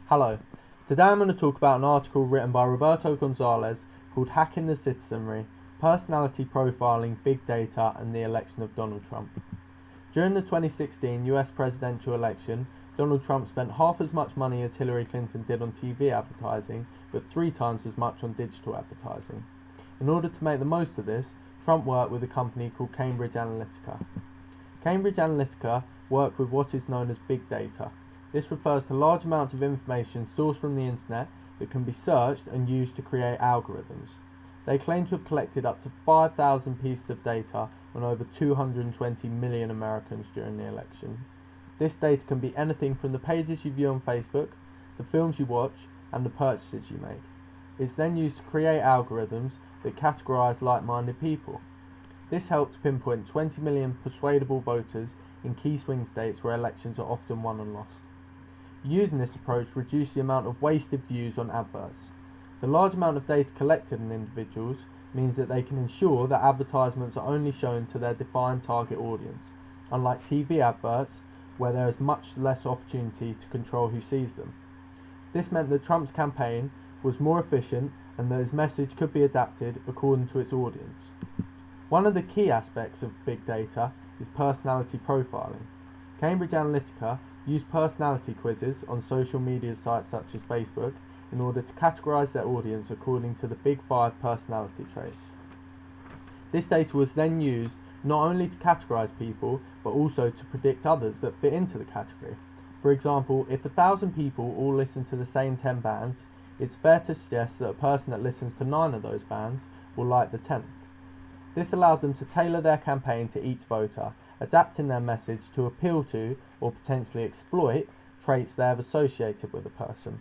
Hello, today I'm going to talk about an article written by Roberto Gonzalez called Hacking the Citizenry, Personality Profiling, Big Data and the Election of Donald Trump. During the 2016 US presidential election, Donald Trump spent half as much money as Hillary Clinton did on TV advertising, but 3 times as much on digital advertising. In order to make the most of this, Trump worked with a company called Cambridge Analytica. Cambridge Analytica work with what is known as big data. This refers to large amounts of information sourced from the internet that can be searched and used to create algorithms. They claim to have collected up to 5,000 pieces of data on over 220 million Americans during the election. This data can be anything from the pages you view on Facebook, the films you watch, and the purchases you make. It's then used to create algorithms that categorize like-minded people. This helped pinpoint 20 million persuadable voters in key swing states where elections are often won and lost. Using this approach reduced the amount of wasted views on adverts. The large amount of data collected on individuals means that they can ensure that advertisements are only shown to their defined target audience, unlike TV adverts where there is much less opportunity to control who sees them. This meant that Trump's campaign was more efficient and that his message could be adapted according to its audience. One of the key aspects of big data is personality profiling. Cambridge Analytica used personality quizzes on social media sites such as Facebook in order to categorize their audience according to the Big 5 personality traits. This data was then used not only to categorize people, but also to predict others that fit into the category. For example, if 1,000 people all listen to the same 10 bands, it's fair to suggest that a person that listens to 9 of those bands will like the 10th. This allowed them to tailor their campaign to each voter, adapting their message to appeal to or potentially exploit traits they have associated with a person.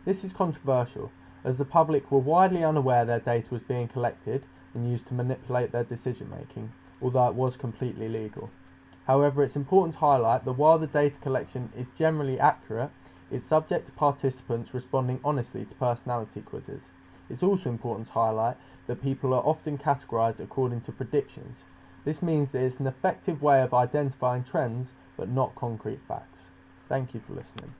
This is controversial, as the public were widely unaware their data was being collected and used to manipulate their decision making, although it was completely legal. However, it's important to highlight that while the data collection is generally accurate, it's subject to participants responding honestly to personality quizzes. It's also important to highlight that people are often categorized according to predictions. This means that it's an effective way of identifying trends, but not concrete facts. Thank you for listening.